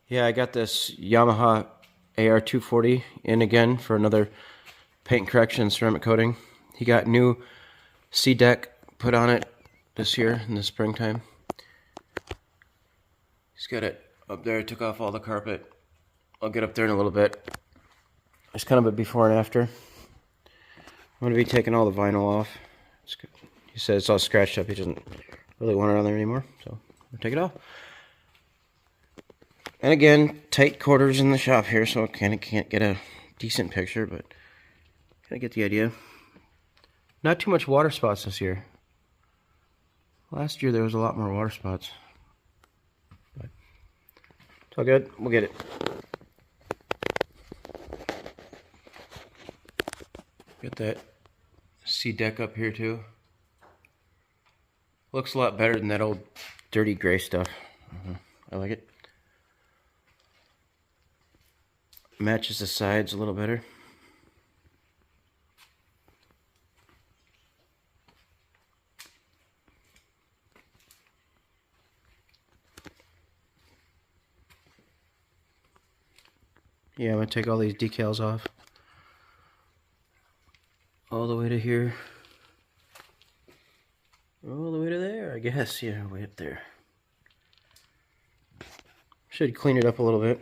Yeah, I got this Yamaha AR240 in again for another paint correction and ceramic coating. He got new C-deck put on it this year in the springtime. He's got it up there. I took off all the carpet. I'll get up there in a little bit. It's kind of a before and after. I'm going to be taking all the vinyl off. He says it's all scratched up. He doesn't really want it on there anymore, so I'll take it off. And again, tight quarters in the shop here, so I kind of can't get a decent picture, but kind of get the idea. Not too much water spots this year. Last year there was a lot more water spots. But it's all good. We'll get it. Get that C-deck up here too. Looks a lot better than that old dirty gray stuff. I like it. Matches the sides a little better. Yeah, I'm going to take all these decals off. All the way to here. All the way to there, I guess. Yeah, way up there. Should clean it up a little bit.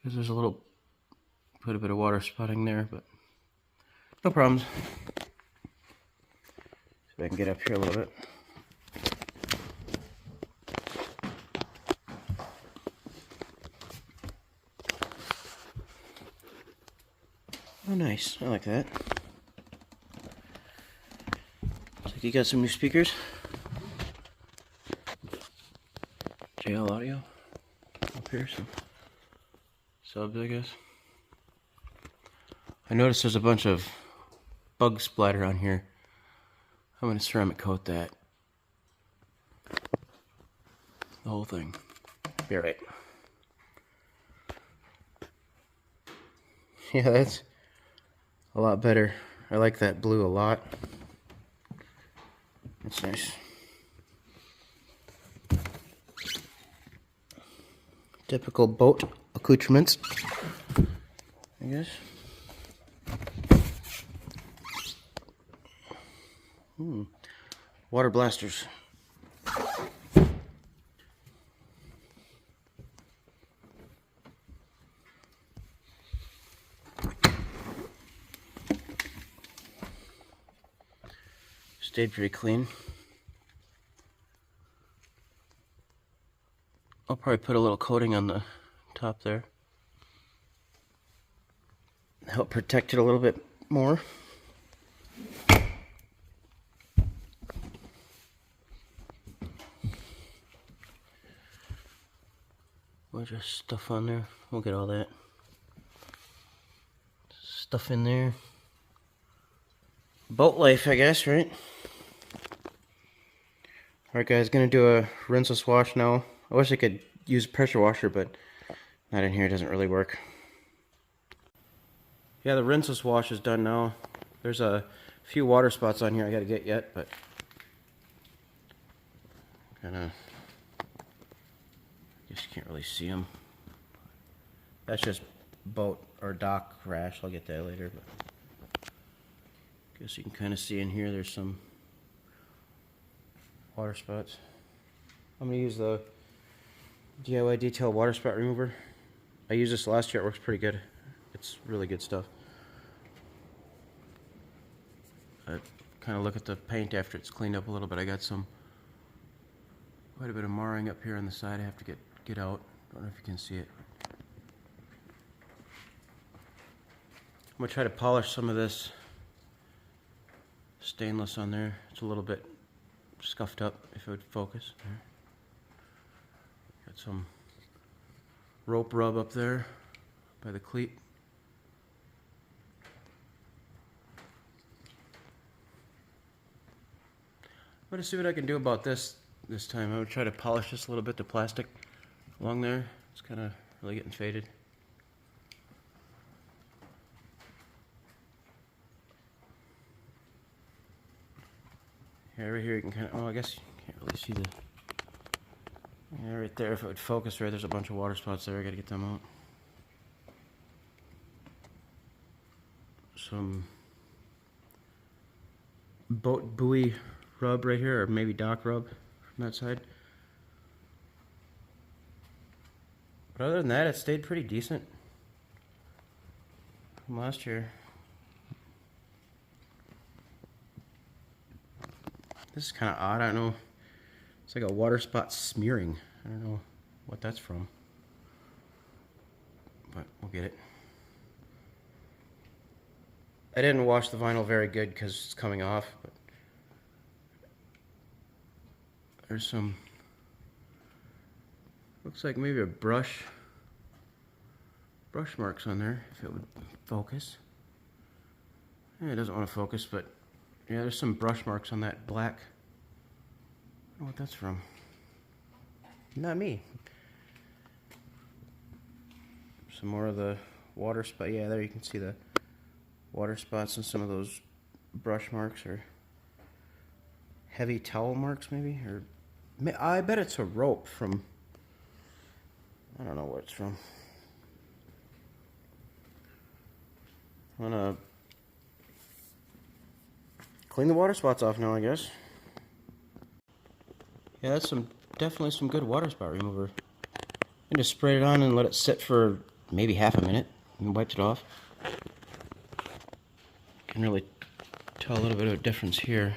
Because there's quite a bit of water spotting there, but no problems. See if I can get up here a little bit. Oh, nice. I like that. Looks like you got some new speakers. JL audio up here, some subs, I guess. I noticed there's a bunch of bug splatter on here. I'm going to ceramic coat that. The whole thing. Be alright. Yeah, that's a lot better. I like that blue a lot. That's nice. Typical boat accoutrements, I guess. Water blasters. Stayed pretty clean. I'll probably put a little coating on the top there. Help protect it a little bit more. We'll just stuff on there. We'll get all that stuff in there. Boat life, I guess, right? Alright guys, gonna do a rinseless wash now. I wish I could use a pressure washer, but not in here, it doesn't really work. Yeah, the rinseless wash is done now. There's a few water spots on here I gotta get yet, but kinda, I guess you can't really see them. That's just boat or dock rash, I'll get that later, but guess you can kinda see in here there's some water spots. I'm gonna use the DIY Detail water spot remover. I used this last year, it works pretty good. It's really good stuff. I kind of look at the paint after it's cleaned up a little bit. I got quite a bit of marring up here on the side I have to get out. Don't know if you can see it. I'm gonna try to polish some of this stainless on there. It's a little bit scuffed up, if it would focus. There. Got some rope rub up there by the cleat. I'm going to see what I can do about this time. I'm going to try to polish this a little bit, the plastic along there. It's kind of really getting faded. Yeah, right here you can kind of, oh, I guess you can't really see the, yeah, right there, if it would focus right, there's a bunch of water spots there, I gotta get them out. Some boat buoy rub right here, or maybe dock rub from that side. But other than that, it stayed pretty decent from last year. This is kind of odd, I don't know. It's like a water spot smearing. I don't know what that's from. But we'll get it. I didn't wash the vinyl very good because it's coming off, but there's some, looks like maybe a brush marks on there, if it would focus. Yeah, it doesn't want to focus, but yeah, there's some brush marks on that black. I don't know what that's from. Not me. Some more of the water spot. Yeah, there you can see the water spots and some of those brush marks, or heavy towel marks maybe, or I bet it's a rope from, I don't know what it's from. I'm gonna clean the water spots off now, I guess. Yeah, that's definitely some good water spot remover. I just sprayed it on and let it sit for maybe half a minute and wiped it off. Can really tell a little bit of a difference here.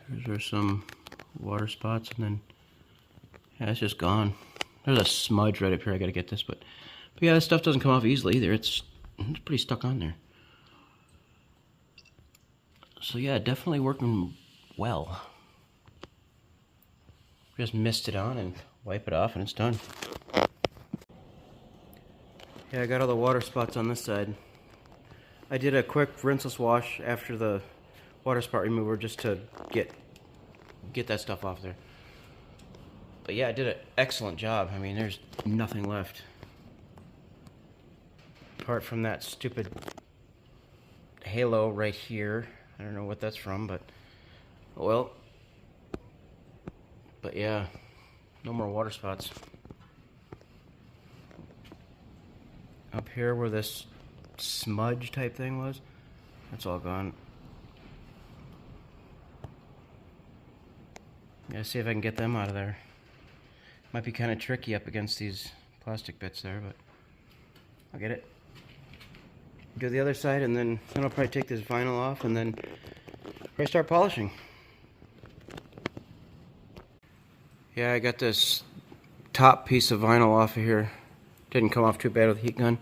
There's some water spots, and then yeah, it's just gone. There's a smudge right up here. I gotta get this, but yeah, this stuff doesn't come off easily either. It's pretty stuck on there. So yeah, definitely working well. Just mist it on and wipe it off and it's done. Yeah, I got all the water spots on this side. I did a quick rinseless wash after the water spot remover just to get that stuff off there. But yeah, I did an excellent job. I mean, there's nothing left. Apart from that stupid halo right here. I don't know what that's from, but well. But yeah, no more water spots. Up here where this smudge type thing was, that's all gone. Gotta see if I can get them out of there. Might be kind of tricky up against these plastic bits there, but I'll get it. Do the other side, and then I'll probably take this vinyl off and then probably start polishing. Yeah, I got this top piece of vinyl off of here. Didn't come off too bad with the heat gun.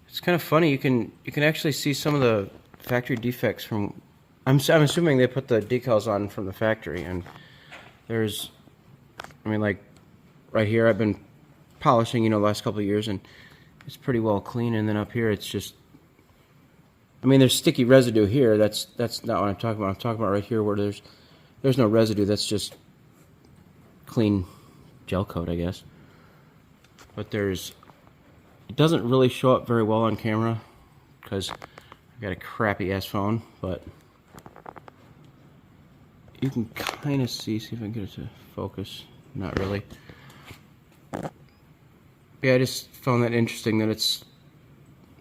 It's kind of funny. You can actually see some of the factory defects from. I'm assuming they put the decals on from the factory, and there's, I mean, like right here, I've been polishing, the last couple of years, and it's pretty well clean. And then up here, it's just, I mean, there's sticky residue here. That's not what I'm talking about. I'm talking about right here where there's no residue. That's just clean gel coat, I guess. But it doesn't really show up very well on camera because I got a crappy ass phone, but you can kind of see if I can get it to focus. Not really. Yeah, I just found that interesting that it's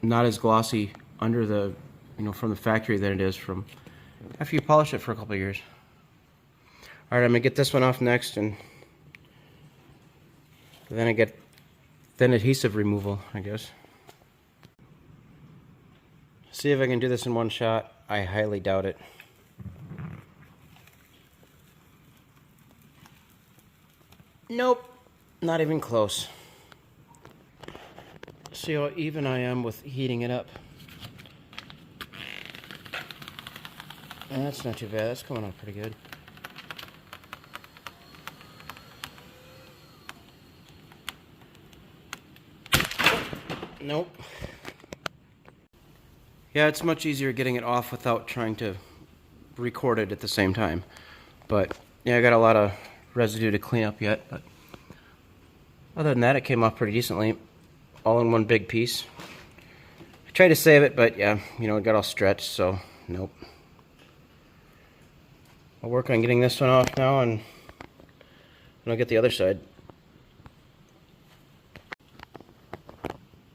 not as glossy under the, from the factory than it is from after you polish it for a couple of years. Alright, I'm gonna get this one off next, and then I get adhesive removal, I guess. See if I can do this in one shot. I highly doubt it. Nope, not even close. See how even I am with heating it up. That's not too bad. That's coming out pretty good. Nope. Yeah, it's much easier getting it off without trying to record it at the same time. But yeah, I got a lot of residue to clean up yet, but other than that, it came off pretty decently. All in one big piece. I tried to save it, but yeah, it got all stretched, so nope. I'll work on getting this one off now, and I'll get the other side.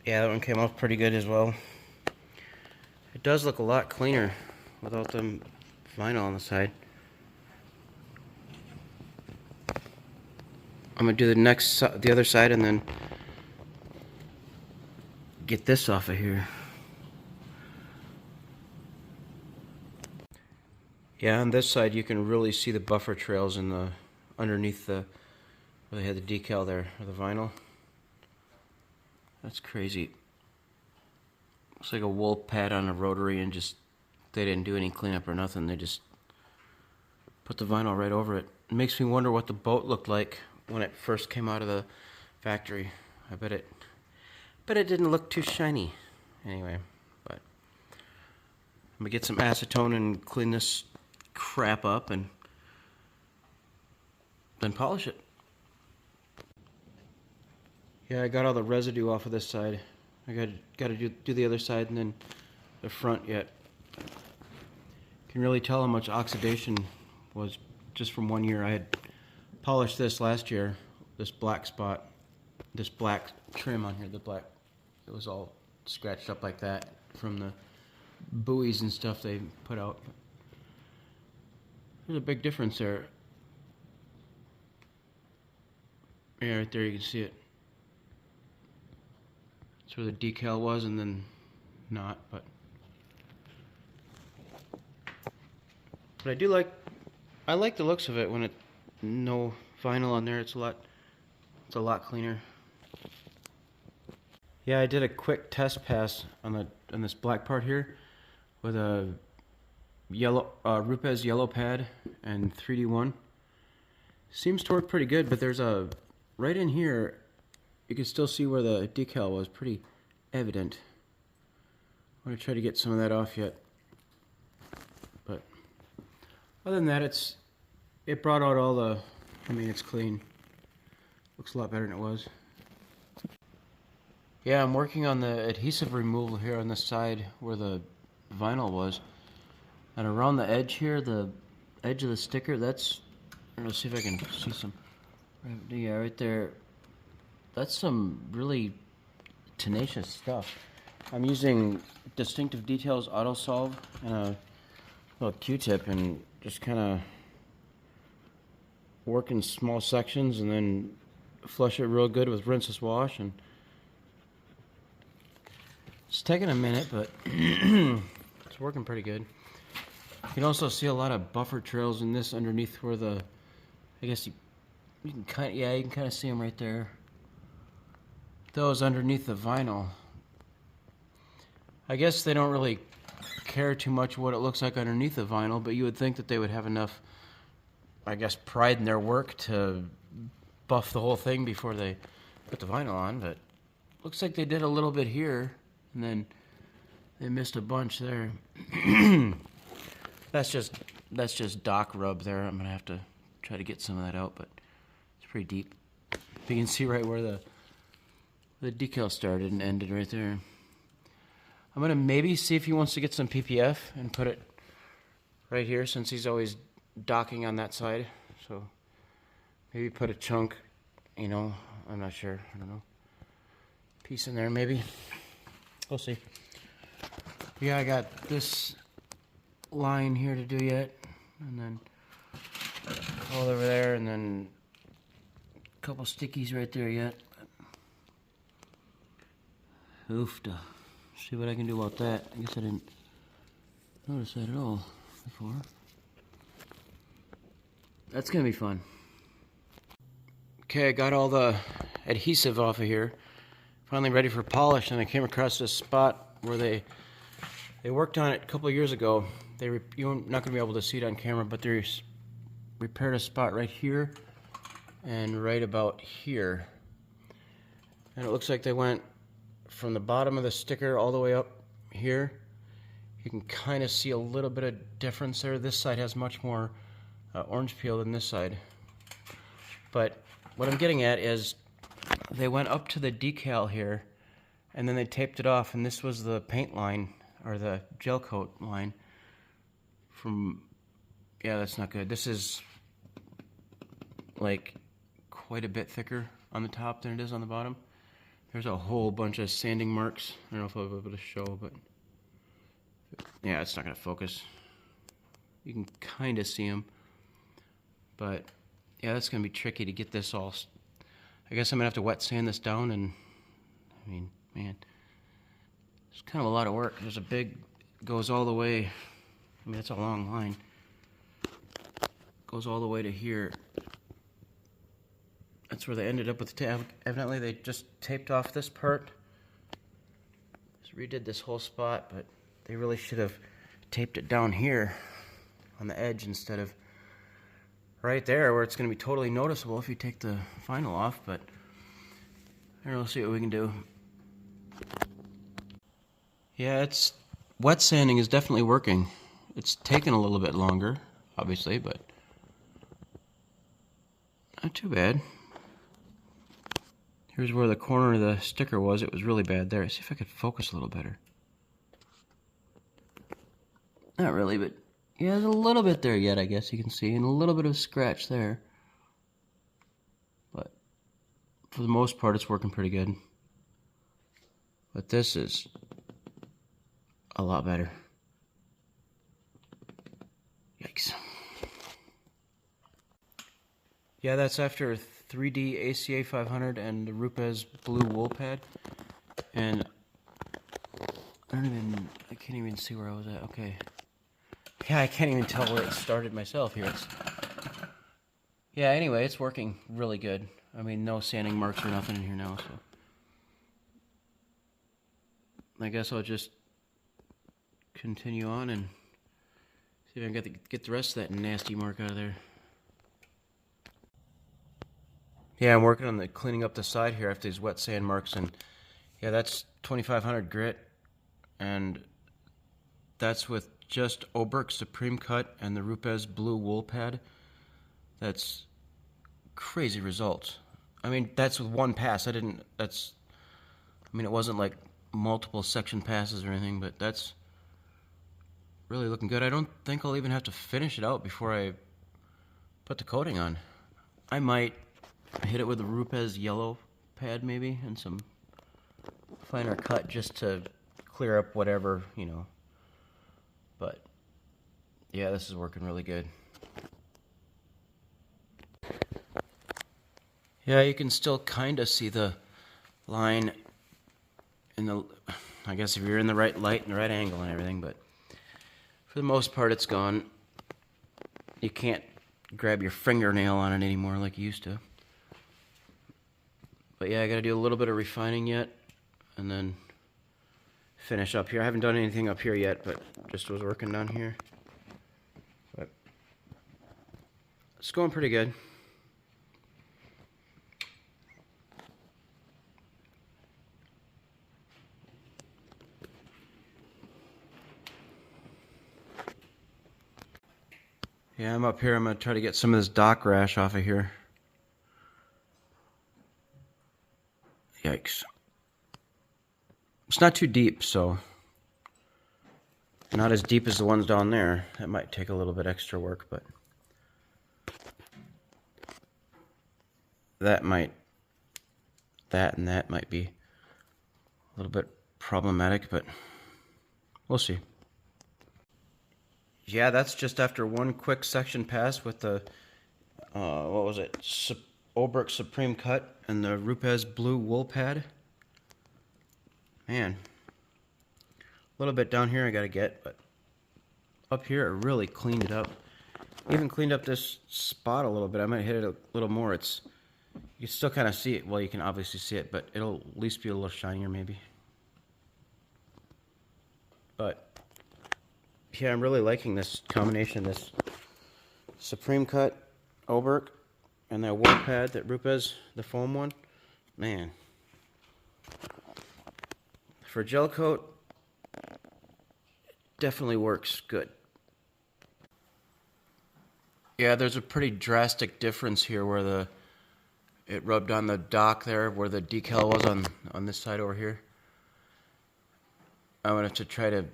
Yeah, that one came off pretty good as well. It does look a lot cleaner without the vinyl on the side. I'm gonna do the other side, and then get this off of here. Yeah, on this side you can really see the buffer trails in the underneath the where they had the decal there, or the vinyl. That's crazy. Looks like a wool pad on a rotary, and just they didn't do any cleanup or nothing. They just put the vinyl right over it. It makes me wonder what the boat looked like when it first came out of the factory. I bet it didn't look too shiny. Anyway, but I'm gonna get some acetone and clean this crap up, and then polish it. Yeah, I got all the residue off of this side. I got to do the other side, and then the front yet. You can really tell how much oxidation was just from 1 year. I had polished this last year, this black spot, this black trim on here, the black, it was all scratched up like that from the buoys and stuff they put out. There's a big difference there. Yeah, right there you can see it. That's where the decal was, and then not, but I like the looks of it when it no vinyl on there. It's a lot cleaner. Yeah, I did a quick test pass on this black part here with a yellow Rupes yellow pad and 3D1. Seems to work pretty good, but there's a right in here. You can still see where the decal was, pretty evident. I'm gonna try to get some of that off yet, but other than that, it brought out all the. I mean, it's clean. Looks a lot better than it was. Yeah, I'm working on the adhesive removal here on the side where the vinyl was, and around the edge here, the edge of the sticker. That's. Let's see if I can see some. Yeah, right there. That's some really tenacious stuff. I'm using Distinctive Details Auto Solve and a little Q-tip, and just kind of work in small sections, and then flush it real good with rinseless wash. And it's taking a minute, but it's working pretty good. You can also see a lot of buffer trails in this underneath where the, I guess you can kind of, yeah, you can kind of see them right there. Those underneath the vinyl. I guess they don't really care too much what it looks like underneath the vinyl, but you would think that they would have enough, I guess, pride in their work to buff the whole thing before they put the vinyl on. But looks like they did a little bit here, and then they missed a bunch there. That's just dock rub there. I'm gonna have to try to get some of that out, but it's pretty deep. You can see right where the decal started and ended right there. I'm gonna maybe see if he wants to get some PPF and put it right here, since he's always docking on that side. So maybe put a chunk, you know, I'm not sure, I don't know, piece in there maybe. We'll see. Yeah, I got this line here to do yet, and then all over there, and then a couple stickies right there yet. Oofda. See what I can do about that. I guess I didn't notice that at all before. That's gonna be fun. Okay, I got all the adhesive off of here. Finally ready for polish, and I came across this spot where they worked on it a couple of years ago. You're not gonna be able to see it on camera, but they repaired a spot right here and right about here. And it looks like they went from the bottom of the sticker all the way up here. You can kind of see a little bit of difference there. This side has much more orange peel than this side. But what I'm getting at is they went up to the decal here, and then they taped it off, and this was the paint line, or the gel coat line, from Yeah, that's not good. This is like quite a bit thicker on the top than it is on the bottom. There's a whole bunch of sanding marks. I don't know if I'll be able to show, but yeah, it's not going to focus. You can kind of see them, but yeah, that's going to be tricky to get this all. I guess I'm going to have to wet sand this down, and I mean, man, it's kind of a lot of work. There's a big, goes all the way, I mean, it's a long line. Goes all the way to here. That's where they ended up with the tape. Evidently, they just taped off this part. Just redid this whole spot, but they really should have taped it down here on the edge instead of right there where it's going to be totally noticeable if you take the vinyl off, but I don't know, see what we can do. Yeah, it's wet sanding is definitely working. It's taken a little bit longer, obviously, but not too bad. Here's where the corner of the sticker was. It was really bad there. See if I could focus a little better. Not really, but yeah, there's a little bit there yet, I guess you can see, and a little bit of scratch there. But for the most part, it's working pretty good. But this is a lot better. Yikes. Yeah, that's after 3D ACA 500 and the Rupes blue wool pad. And I can't even see where I was at. Okay. Yeah, I can't even tell where it started myself here. Yeah, anyway, it's working really good. I mean, no sanding marks or nothing in here now, so I guess I'll just continue on and see if I can get the rest of that nasty mark out of there. Yeah, I'm working on the cleaning up the side here after these wet sand marks, and yeah, that's 2500 grit, and that's with just Oberk Supreme Cut and the Rupes blue wool pad. That's crazy results. I mean, that's with one pass. I mean, it wasn't like multiple section passes or anything, but that's really looking good. I don't think I'll even have to finish it out before I put the coating on. I might hit it with a Rupes yellow pad maybe and some finer cut just to clear up whatever, you know. But yeah, this is working really good. Yeah, you can still kind of see the line in the, I guess if you're in the right light and the right angle and everything, but for the most part it's gone. You can't grab your fingernail on it anymore like you used to. But yeah, I gotta do a little bit of refining yet and then finish up here. I haven't done anything up here yet, but just was working down here. But it's going pretty good. Yeah, I'm up here. I'm going to try to get some of this dock rash off of here. Yikes. It's not too deep, so not as deep as the ones down there. That might take a little bit extra work, but that and that might be a little bit problematic, but we'll see. Yeah, that's just after one quick section pass with the, what was it, Oberk Supreme Cut and the Rupes blue wool pad. Man, a little bit down here I gotta get, but up here it really cleaned it up. Even cleaned up this spot a little bit. I might hit it a little more. You still kind of see it. Well, you can obviously see it, but it'll at least be a little shinier maybe. But yeah, I'm really liking this combination, this Supreme Cut Oberk and that wool pad, that Rupes, the foam one. Man. For gel coat, definitely works good. Yeah, there's a pretty drastic difference here where it rubbed on the dock there, where the decal was on this side over here. I'm gonna have to try to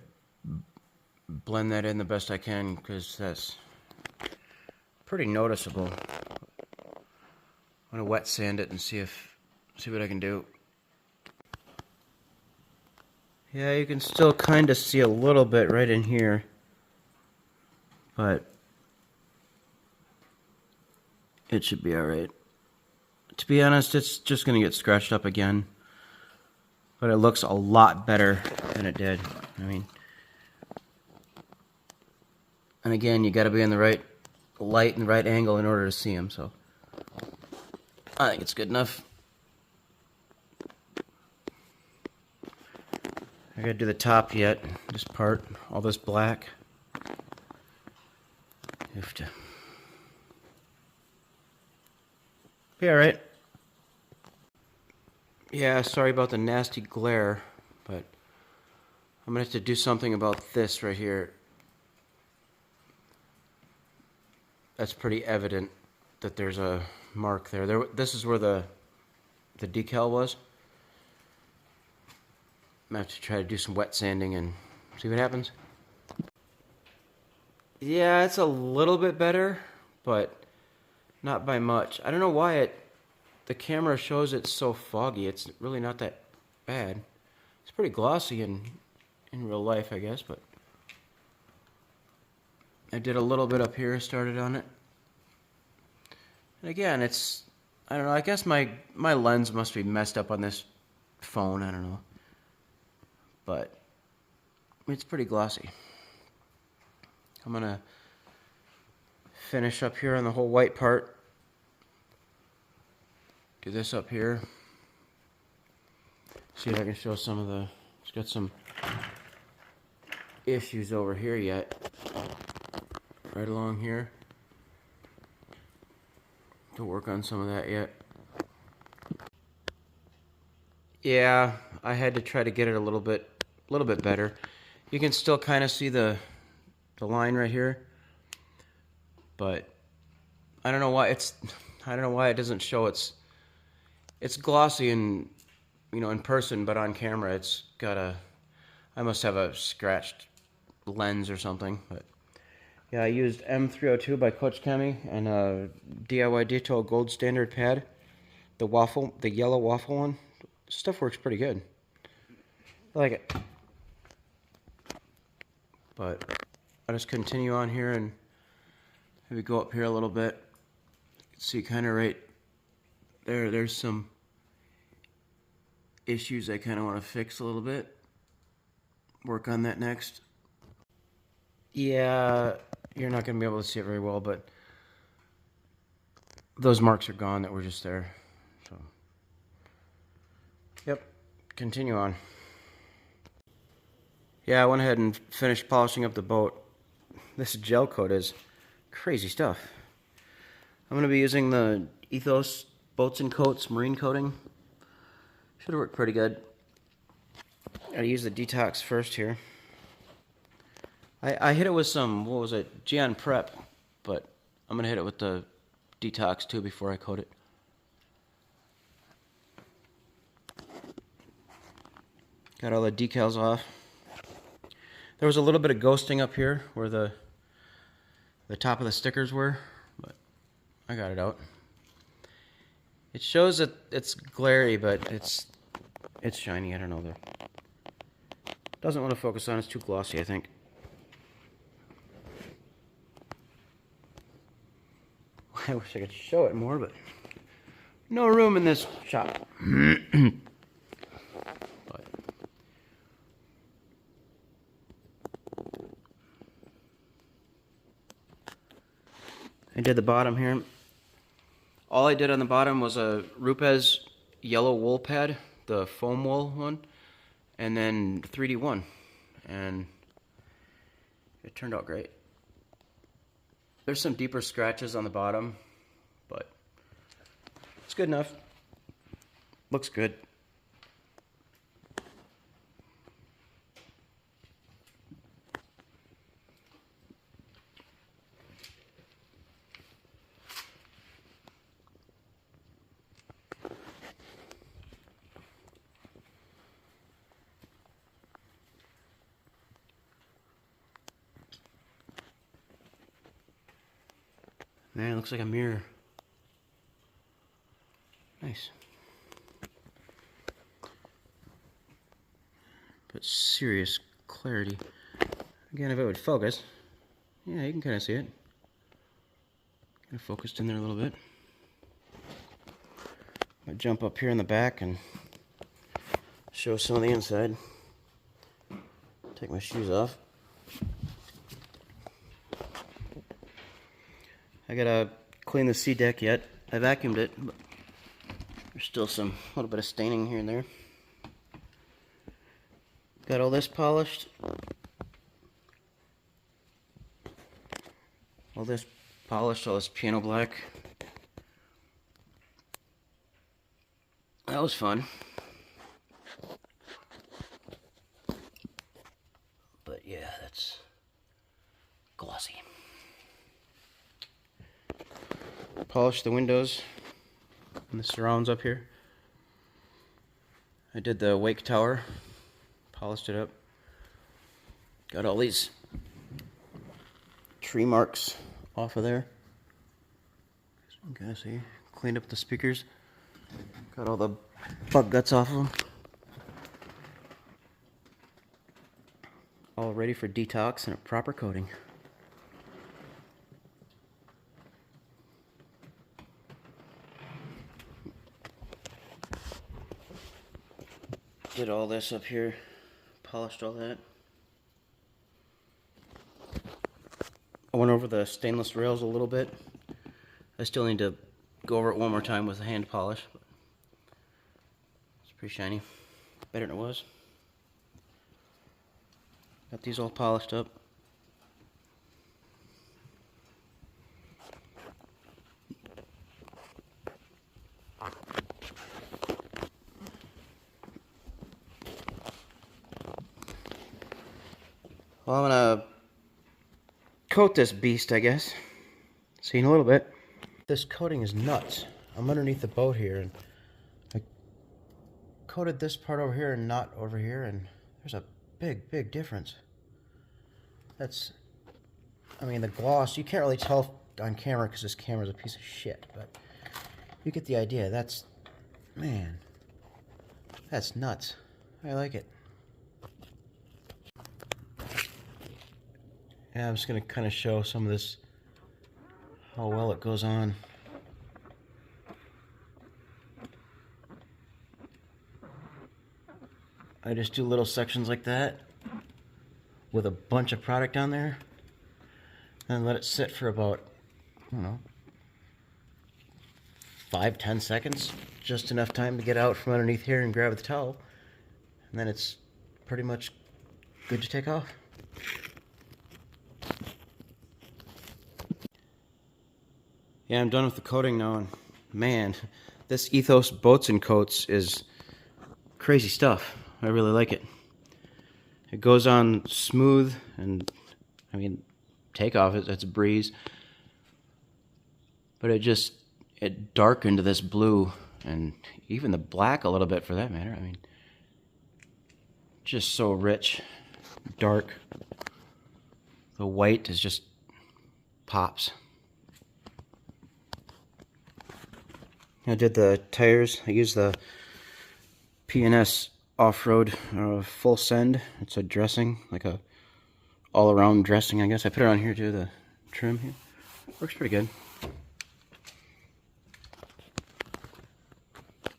blend that in the best I can, because that's pretty noticeable. I'm gonna wet sand it and see what I can do. Yeah, you can still kind of see a little bit right in here, but it should be alright. To be honest, it's just gonna get scratched up again, but it looks a lot better than it did. I mean, and again, you gotta be in the right light and right angle in order to see them, so I think it's good enough. I gotta do the top yet, this part, all this black. Have to be alright. Yeah, sorry about the nasty glare, but I'm gonna have to do something about this right here. That's pretty evident that there's a mark there. This is where the decal was. I'm gonna have to try to do some wet sanding and see what happens. Yeah, it's a little bit better, but not by much. I don't know why the camera shows it so foggy. It's really not that bad. It's pretty glossy in real life, I guess, but I did a little bit up here, started on it. And again, I don't know, I guess my lens must be messed up on this phone, I don't know. But it's pretty glossy. I'm gonna finish up here on the whole white part. Do this up here. See if I can show some of the, it's got some issues over here yet. Right along here. To work on some of that yet. Yeah, I had to try to get it a little bit better. You can still kind of see the line right here, but I don't know why it doesn't show. It's glossy in in person, but on camera it's got I must have a scratched lens or something. But yeah, I used M302 by Gtechniq and a DIY Detail Gold Standard pad, the yellow waffle one. Stuff works pretty good. I like it. But I'll just continue on here and maybe go up here a little bit. See kind of right there's some issues I kind of want to fix a little bit. Work on that next. Yeah, you're not going to be able to see it very well, but those marks are gone that were just there. So, yep, continue on. Yeah, I went ahead and finished polishing up the boat. This gel coat is crazy stuff. I'm going to be using the Ethos Boats and Coats marine coating. Should work pretty good. Gotta use the detox first here. I hit it with some, what was it, Gyeon Prep, but I'm gonna hit it with the detox too before I coat it. Got all the decals off. There was a little bit of ghosting up here where the top of the stickers were, but I got it out. It shows that it's glary, but it's shiny. I don't know. Doesn't want to focus on. It's too glossy, I think. I wish I could show it more, but no room in this shop. But I did the bottom here. All I did on the bottom was a Rupes yellow wool pad, the foam wool one, and then 3D one, and it turned out great. There's some deeper scratches on the bottom, but it's good enough. Looks good. Man, it looks like a mirror. Nice. But serious clarity. Again, if it would focus, yeah, you can kind of see it. Kind of focused in there a little bit. I'll jump up here in the back and show some of the inside. Take my shoes off. I gotta clean the sea deck yet. I vacuumed it, but there's still some little bit of staining here and there. Got all this polished. All this piano black. That was fun. But yeah, that's glossy. Polished the windows and the surrounds up here. I did the wake tower, polished it up. Got all these tree marks off of there. You can see, cleaned up the speakers. Got all the bug guts off of them. All ready for detox and a proper coating. Did all this up here, polished all that. I went over the stainless rails a little bit. I still need to go over it one more time with a hand polish. But it's pretty shiny, better than it was. Got these all polished up. Well, I'm gonna coat this beast, I guess. See in a little bit. This coating is nuts. I'm underneath the boat here, and I coated this part over here and not over here, and there's a big difference. That's, I mean, the gloss, you can't really tell on camera because this camera's a piece of shit, but you get the idea. That's, man, that's nuts. I like it. Yeah, I'm just going to kind of show some of this, how well it goes on. I just do little sections like that with a bunch of product on there and let it sit for about, I don't know, 5-10 seconds. Just enough time to get out from underneath here and grab the towel. And then it's pretty much good to take off. Yeah, I'm done with the coating now, and man, this Ethos Boats and Coats is crazy stuff. I really like it. It goes on smooth, and I mean, takeoff, it's a breeze. But it darkened this blue, and even the black a little bit for that matter. I mean, just so rich, dark. The white is just pops. I did the tires. I used the P&S off-road full send. It's a dressing, like a all-around dressing, I guess. I put it on here too, the trim here. Works pretty good.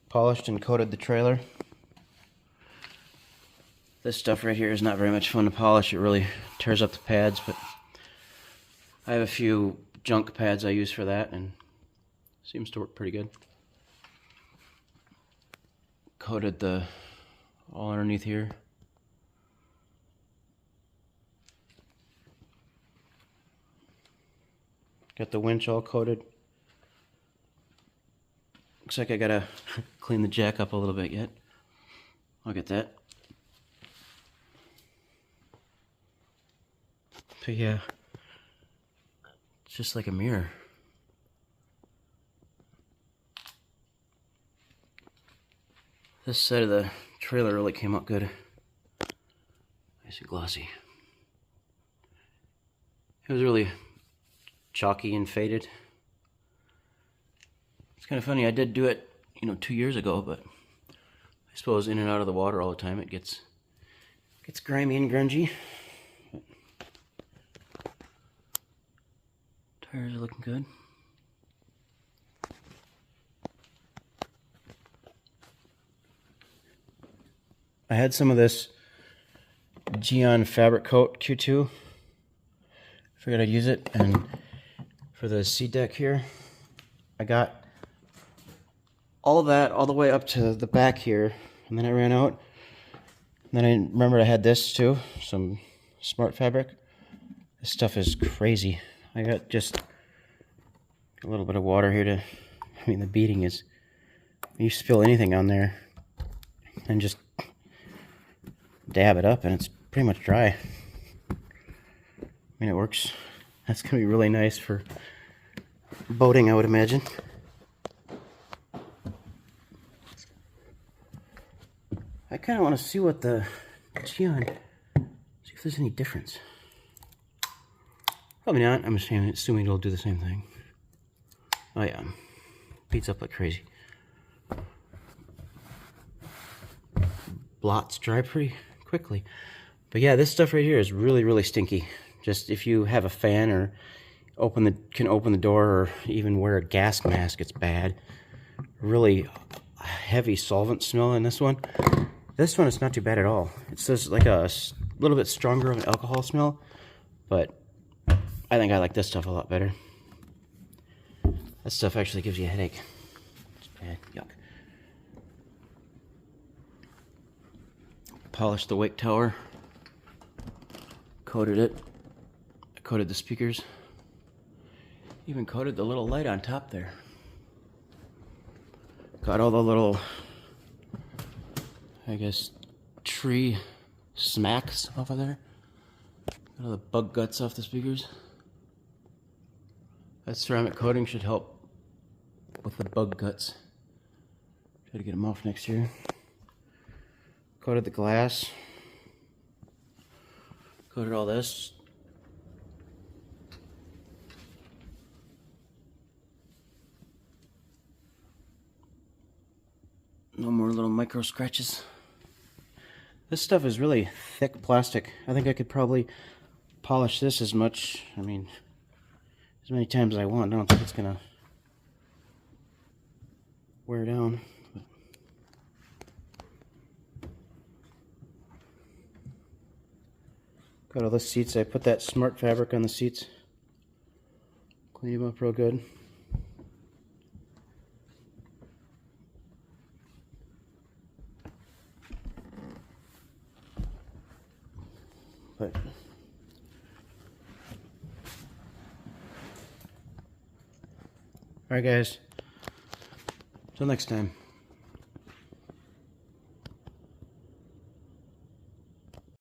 Polished and coated the trailer. This stuff right here is not very much fun to polish. It really tears up the pads, but I have a few junk pads I use for that, and it seems to work pretty good. Coated the all underneath here. Got the winch all coated. Looks like I gotta clean the jack up a little bit yet. I'll get that. But yeah, it's just like a mirror. This side of the trailer really came out good. Nice and glossy. It was really chalky and faded. It's kind of funny, I did do it, 2 years ago, but I suppose in and out of the water all the time it gets grimy and grungy. But tires are looking good. I had some of this Gyeon Fabric coat Q2. Figured I'd use it, and for the seat deck here, I got all that all the way up to the back here, and then I ran out. And then I remembered I had this too, some Smart Fabric. This stuff is crazy. I got just a little bit of water here to, the beading is, you spill anything on there and just dab it up and it's pretty much dry. It works. That's gonna be really nice for boating, I would imagine. I kind of want to see what the Gyeon, see if there's any difference. Probably not. I'm assuming it'll do the same thing. Oh yeah, beats up like crazy. Blots dry pretty quickly. But yeah, this stuff right here is really, really stinky. Just if you have a fan or can open the door or even wear a gas mask, it's bad. Really heavy solvent smell in this one. This one is not too bad at all. It's just like a little bit stronger of an alcohol smell, but I think I like this stuff a lot better. That stuff actually gives you a headache. It's bad. Yuck. Polished the wake tower. Coated it. I coated the speakers. Even coated the little light on top there. Got all the little, I guess, tree smacks off of there. Got all the bug guts off the speakers. That ceramic coating should help with the bug guts. Try to get them off next year. Coated the glass. Coated all this. No more little micro scratches. This stuff is really thick plastic. I think I could probably polish this as much, as many times as I want. I don't think it's gonna wear down. Got all the seats. I put that Smart Fabric on the seats. Clean them up real good. But alright guys, till next time.